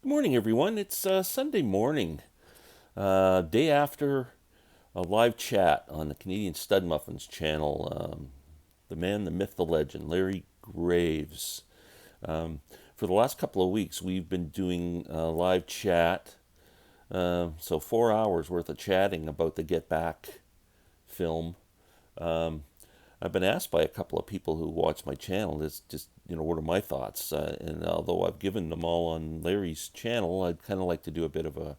Good morning, everyone. It's Sunday morning, day after a live chat on the Canadian Stud Muffins channel. The man, the myth, the legend, Larry Graves. For the last couple of weeks, we've been doing a live chat, so 4 hours worth of chatting about the Get Back film. Um, I've been asked by a couple of people who watch my channel, just what are my thoughts? And although I've given them all on Larry's channel, I'd kind of like to do a bit of a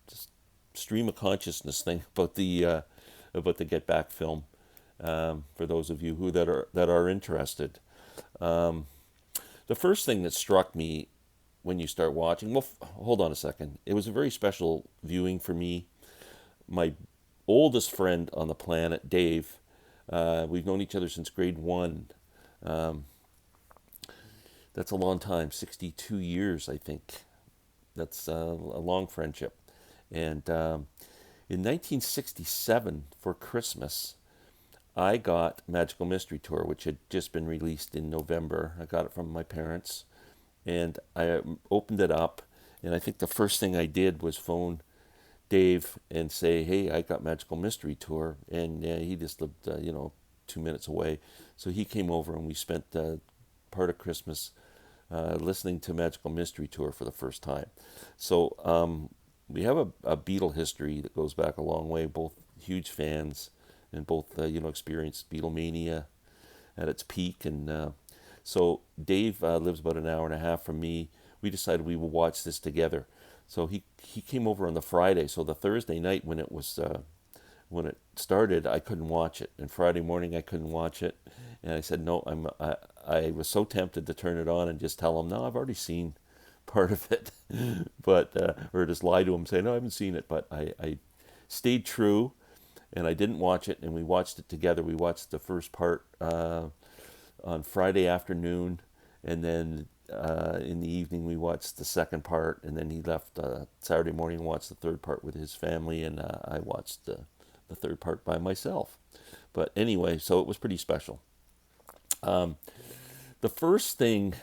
just stream of consciousness thing about the Get Back film. For those of you who that are interested, um, the first thing that struck me when you start watching, well, hold on a second. It was a very special viewing for me. My oldest friend on the planet, Dave. We've known each other since grade one. Um, that's a long time, 62 years, I think. That's a long friendship. And in 1967, for Christmas, I got Magical Mystery Tour, which had just been released in November. I got it from my parents. And I opened it up. And I think the first thing I did was phone Dave and say, "Hey, I got Magical Mystery Tour," and he just lived, 2 minutes away, so he came over and we spent part of Christmas listening to Magical Mystery Tour for the first time. So we have a Beatle history that goes back a long way. Both huge fans, and both experienced Beatlemania at its peak, and so Dave lives about an hour and a half from me. We decided we would watch this together. So he came over on the Friday. So the Thursday night when it started, I couldn't watch it, and Friday morning I couldn't watch it, and I said no. I was so tempted to turn it on and just tell him no, I've already seen part of it, but or just lie to him, say no, I haven't seen it. But I stayed true, and I didn't watch it, and we watched it together. We watched the first part on Friday afternoon, and then in the evening we watched the second part, and then he left Saturday morning and watched the third part with his family, and I watched the third part by myself. But anyway, so it was pretty special. Um, the first thing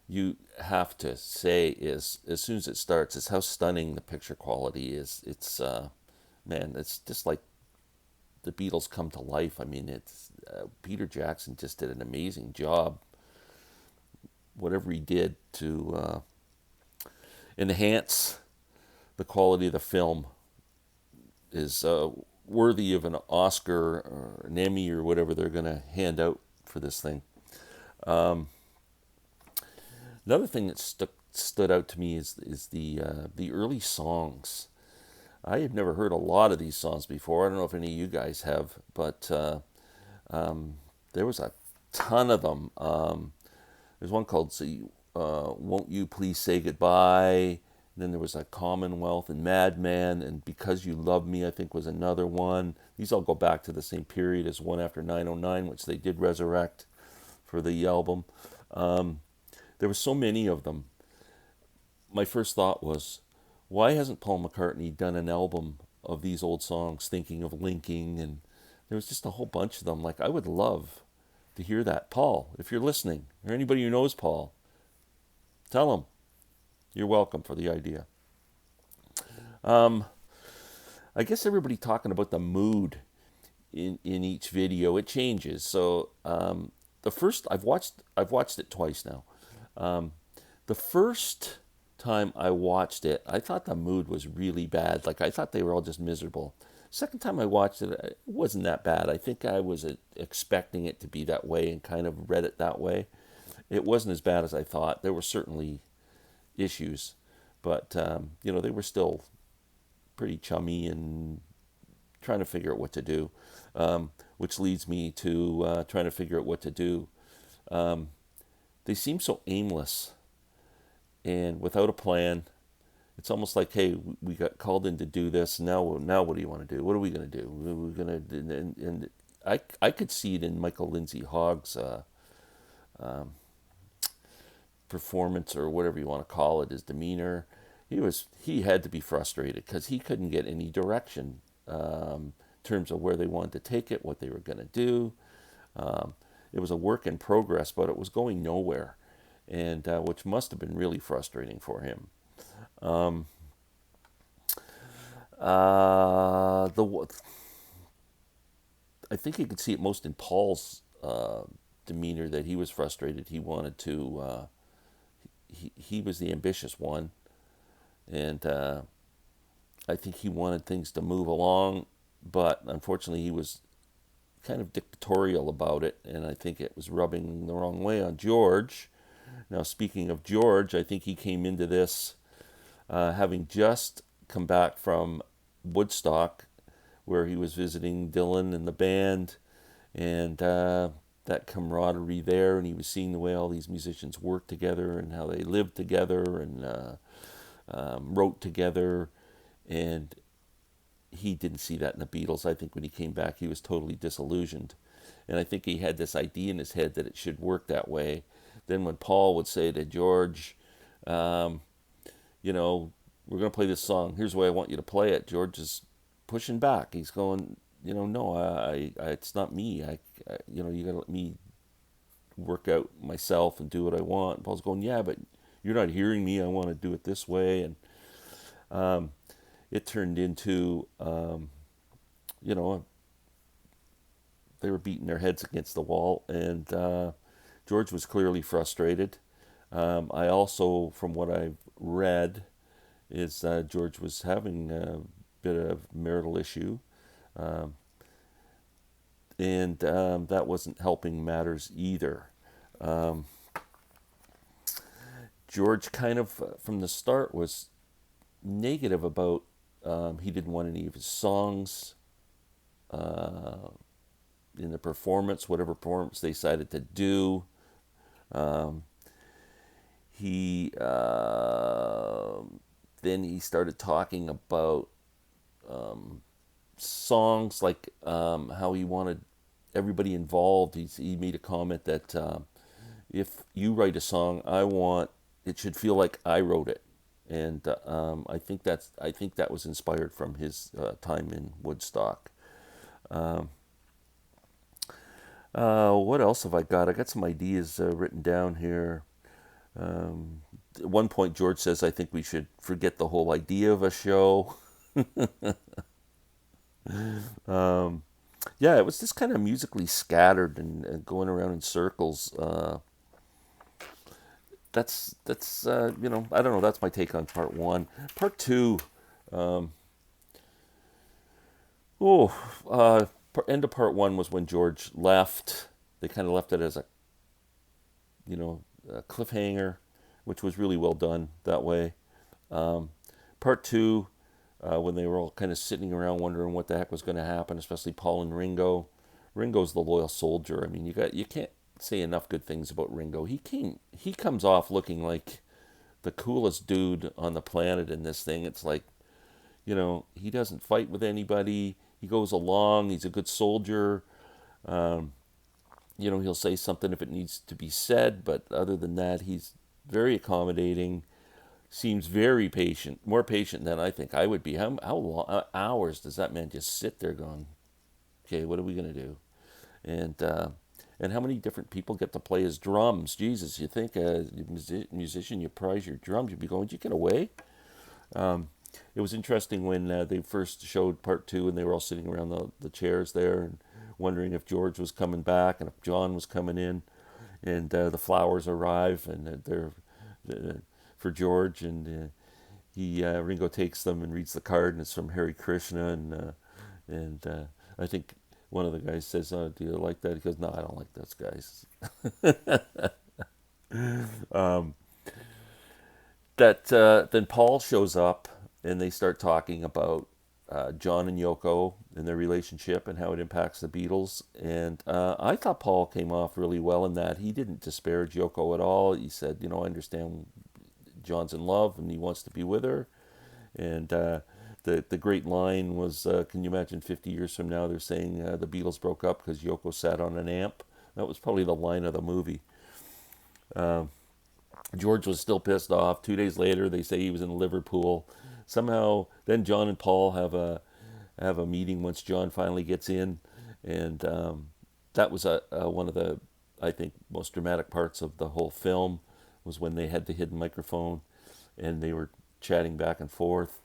you have to say is, as soon as it starts, is how stunning the picture quality is. It's man, it's just like the Beatles come to life. I mean, it's Peter Jackson just did an amazing job. Whatever he did to enhance the quality of the film is worthy of an Oscar or an Emmy or whatever they're going to hand out for this thing. Um, Another thing that stood out to me is the early songs. I had never heard a lot of these songs before. I don't know if any of you guys have, but there was a ton of them. There's one called "Won't You Please Say Goodbye." And then there was a Commonwealth and Madman, and Because You Love Me, I think, was another one. These all go back to the same period as One After 909, which they did resurrect for the album. Um, there were so many of them. My first thought was, why hasn't Paul McCartney done an album of these old songs, thinking of linking? And there was just a whole bunch of them. Like, I would love to hear that. Paul, if you're listening, or anybody who knows Paul, tell him you're welcome for the idea. Um, I guess everybody talking about the mood in each video. It changes. So the first I've watched it twice now. Um, the first time I watched it, I thought the mood was really bad. Like, I thought they were all just miserable. Second time I watched it, it wasn't that bad. I think I was expecting it to be that way and kind of read it that way. It wasn't as bad as I thought. There were certainly issues, but they were still pretty chummy and trying to figure out what to do, which leads me to trying to figure out what to do. Um, they seem so aimless and without a plan. It's almost like, hey, we got called in to do this. Now what do you want to do? What are we going to do? We're going to, and I could see it in Michael Lindsay Hogg's um, performance, or whatever you want to call it, his demeanor. He had to be frustrated because he couldn't get any direction in terms of where they wanted to take it, what they were going to do. Um, it was a work in progress, but it was going nowhere. and which must have been really frustrating for him. Um, the I think you could see it most in Paul's demeanor, that he was frustrated. He wanted to. He was the ambitious one, and I think he wanted things to move along, but unfortunately, he was kind of dictatorial about it, and I think it was rubbing the wrong way on George. Now, speaking of George, I think he came into this having just come back from Woodstock, where he was visiting Dylan and the band, and that camaraderie there, and he was seeing the way all these musicians worked together and how they lived together and wrote together, and he didn't see that in the Beatles. I think when he came back, he was totally disillusioned, and I think he had this idea in his head that it should work that way. Then when Paul would say to George, um, you know, we're going to play this song. Here's the way I want you to play it. George is pushing back. He's going, no, it's not me. You got to let me work out myself and do what I want. And Paul's going, yeah, but you're not hearing me. I want to do it this way. And it turned into, you know, they were beating their heads against the wall, and George was clearly frustrated. I also, from what I've read, is George was having a bit of marital issue, um, and that wasn't helping matters either. Um, George kind of, from the start, was negative about, he didn't want any of his songs uh, in the performance, whatever performance they decided to do. Um, he then he started talking about songs, like how he wanted everybody involved. He made a comment that if you write a song, I want it should feel like I wrote it, and I think that was inspired from his time in Woodstock. Um, what else have I got? I got some ideas written down here. At one point, George says, "I think we should forget the whole idea of a show." um, yeah, it was just kind of musically scattered and going around in circles. I don't know. That's my take on part one. Part two. Um, oh, end of part one was when George left. They kind of left it as a cliffhanger, which was really well done that way. Um, part two, when they were all kind of sitting around wondering what the heck was going to happen, especially Paul and Ringo. Ringo's the loyal soldier. I mean, you can't say enough good things about Ringo. He comes off looking like the coolest dude on the planet in this thing. It's like, he doesn't fight with anybody. He goes along. He's a good soldier. Um, he'll say something if it needs to be said, but other than that, he's very accommodating. Seems very patient, more patient than I think I would be. How long, hours does that man just sit there going, okay, what are we gonna do? And and how many different people get to play his drums? Jesus, you think as a musician, you prize your drums, you'd be going, did you get away? It was interesting when they first showed part two, and they were all sitting around the chairs there and wondering if George was coming back and if John was coming in, and the flowers arrive, and they're for George, and Ringo takes them and reads the card, and it's from Hare Krishna, and I think one of the guys says, "Oh, do you like that?" He goes, "No, I don't like those guys." um, that Then Paul shows up, and they start talking about John and Yoko and their relationship and how it impacts the Beatles. And I thought Paul came off really well in that he didn't disparage Yoko at all. He said, I understand John's in love and he wants to be with her. And the great line was, can you imagine 50 years from now they're saying the Beatles broke up because Yoko sat on an amp? That was probably the line of the movie. George was still pissed off. 2 days later, they say he was in Liverpool. Somehow, then John and Paul have a meeting once John finally gets in, and that was one of the, I think, most dramatic parts of the whole film. was when they had the hidden microphone, and they were chatting back and forth.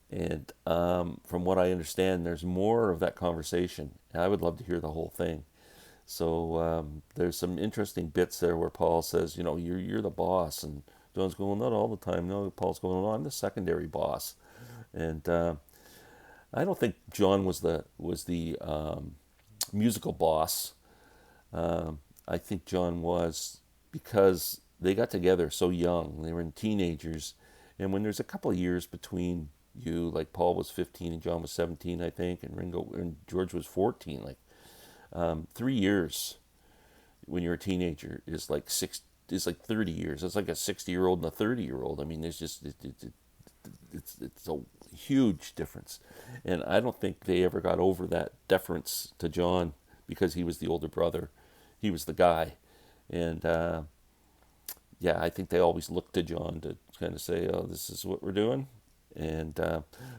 And from what I understand, there's more of that conversation. And I would love to hear the whole thing. So there's some interesting bits there where Paul says, you're the boss, and John's going, not all the time. No, Paul's going, I'm the secondary boss. And I don't think John was the musical boss. I think John was, because they got together so young. They were teenagers, and when there's a couple of years between you, like Paul was 15 and John was 17, I think, and Ringo and George was 14. Like 3 years when you're a teenager is like 30 years. It's like a 60-year-old and a 30-year-old. I mean, there's just it's a huge difference, and I don't think they ever got over that deference to John because he was the older brother. He was the guy, and yeah, I think they always looked to John to kind of say, "Oh, this is what we're doing." And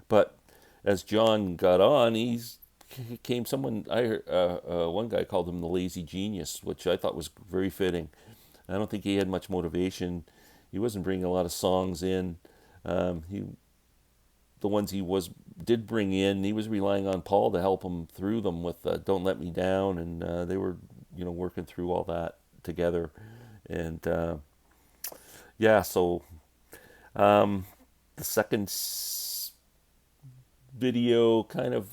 but as John got on, came someone. I heard, one guy called him the lazy genius, which I thought was very fitting. I don't think he had much motivation. He wasn't bringing a lot of songs in. The ones did bring in, he was relying on Paul to help him through them with "Don't Let Me Down," and they were working through all that together. And yeah, so the second video kind of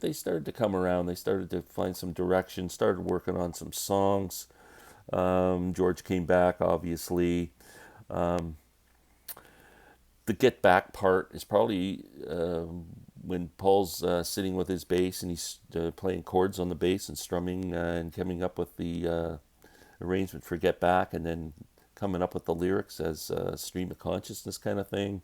they started to come around. They started to find some direction, started working on some songs. George came back, obviously. The get back part is probably when Paul's sitting with his bass and he's playing chords on the bass and strumming and coming up with the arrangement for Get Back, and then coming up with the lyrics as stream of consciousness kind of thing.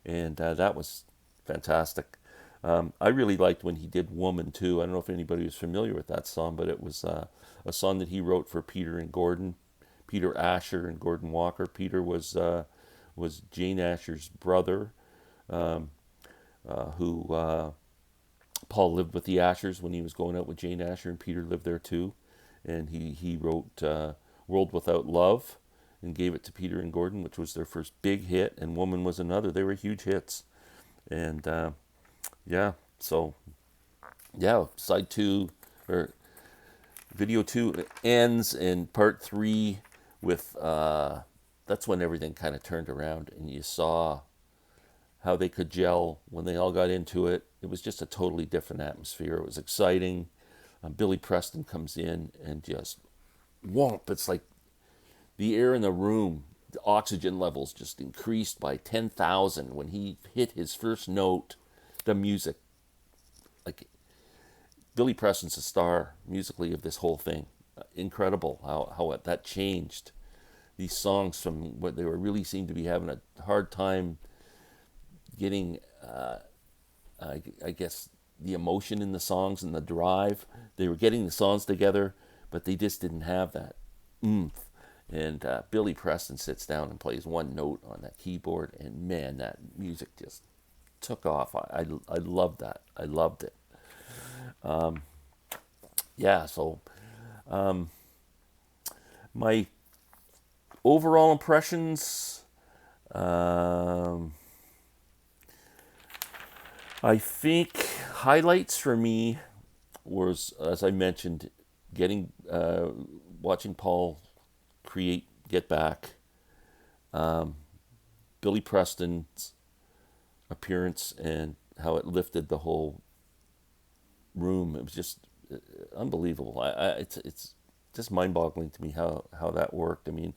And that was fantastic. I really liked when he did Woman too. I don't know if anybody was familiar with that song, but it was a song that he wrote for Peter and Gordon, Peter Asher and Gordon Walker. Peter was Jane Asher's brother, who Paul lived with the Ashers when he was going out with Jane Asher, and Peter lived there too. And he wrote World Without Love and gave it to Peter and Gordon, which was their first big hit, and Woman was another. They were huge hits. And yeah, so yeah, side two, or video two ends, and part three with that's when everything kind of turned around, and you saw how they could gel when they all got into it. It was just a totally different atmosphere. It was exciting. Billy Preston comes in and just whomp. It's like the air in the room, the oxygen levels just increased by 10,000 when he hit his first note. The music, like, Billy Preston's the star musically of this whole thing. Incredible how that changed these songs from what they were really seemed to be having a hard time getting, I guess, the emotion in the songs and the drive. They were getting the songs together, but they just didn't have that oomph. And Billy Preston sits down and plays one note on that keyboard, and man, that music just took off. I loved that. I loved it. Yeah, so my overall impressions, I think highlights for me was, as I mentioned, watching Paul create Get Back, Billy Preston's appearance and how it lifted the whole room. It was just unbelievable. It's just mind-boggling to me how that worked. I mean,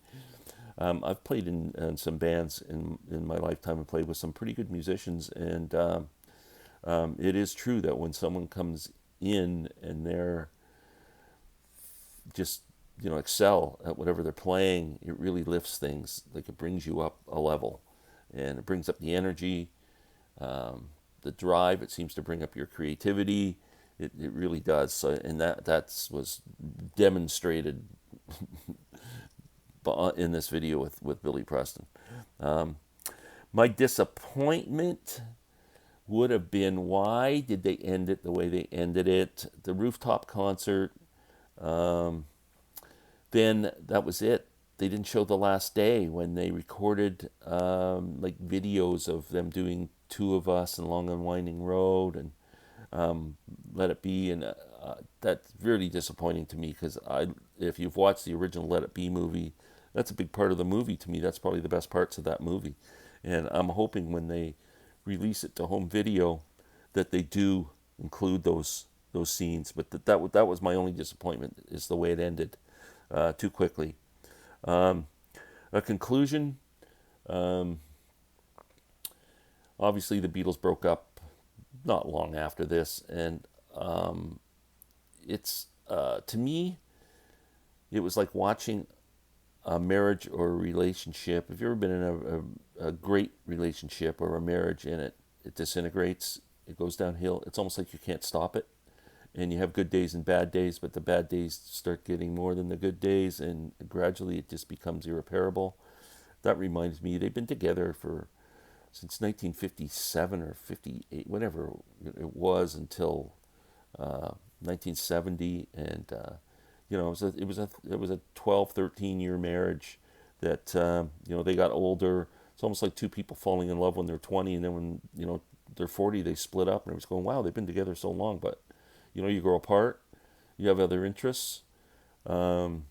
I've played in some bands in my lifetime and played with some pretty good musicians, and it is true that when someone comes in and they're just excel at whatever they're playing, it really lifts things. Like, it brings you up a level, and it brings up the energy, the drive. It seems to bring up your creativity. It really does. So, and that was demonstrated in this video with Billy Preston. My disappointment would have been, why did they end it the way they ended it? The rooftop concert, then that was it. they didn't show the last day when they recorded like videos of them doing Two of Us and Long and Winding Road and Let It Be, and that's really disappointing to me because if you've watched the original Let It Be movie, that's a big part of the movie to me. That's probably the best parts of that movie, and I'm hoping when they release it to home video that they do include those scenes. But that was my only disappointment, is the way it ended too quickly. A conclusion. Um, Obviously, the Beatles broke up not long after this, and it's to me, it was like watching a marriage or a relationship. If you've ever been in a great relationship or a marriage and it disintegrates, it goes downhill. It's almost like you can't stop it, and you have good days and bad days, but the bad days start getting more than the good days, and gradually it just becomes irreparable. That reminds me, they've been together for since 1957 or 58, whatever it was, until 1970, and it was a 12, 13 year marriage that they got older. It's almost like two people falling in love when they're 20, and then when they're 40, they split up, and it was going, wow, they've been together so long, but you grow apart, you have other interests, um,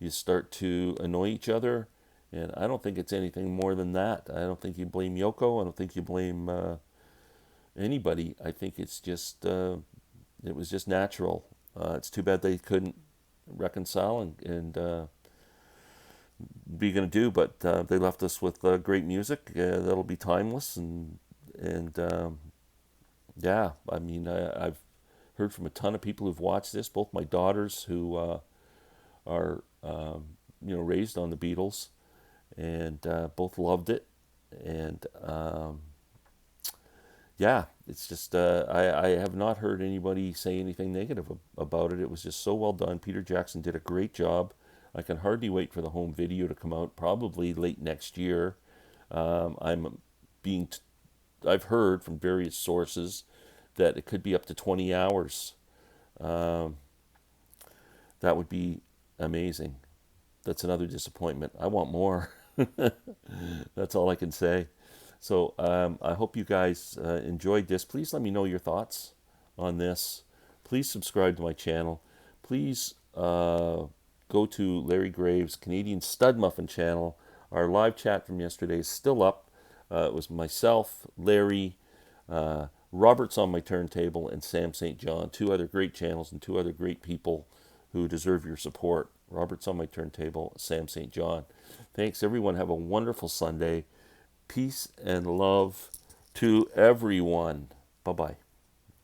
you start to annoy each other. And I don't think it's anything more than that. I don't think you blame Yoko. I don't think you blame anybody. I think it was just natural. It's too bad they couldn't reconcile and be going to do, but they left us with great music that'll be timeless. And yeah, I mean, I've heard from a ton of people who've watched this. Both my daughters, who are raised on the Beatles, and both loved it. And yeah, it's just I have not heard anybody say anything negative about it. It was just so well done. Peter Jackson did a great job. I can hardly wait for the home video to come out, probably late next year. I'm being I've heard from various sources that it could be up to 20 hours. Um, that would be amazing. That's another disappointment. I want more. That's all I can say. So I hope you guys enjoyed this. Please let me know your thoughts on this. Please subscribe to my channel. Please go to Larry Graves' Canadian Stud Muffin channel. Our live chat from yesterday is still up. It was myself, Larry, Robert's on my turntable, and Sam St. John. Two other great channels and two other great people who deserve your support. Robert's on my turntable, Sam St. John. Thanks, everyone. Have a wonderful Sunday. Peace and love to everyone. Bye-bye.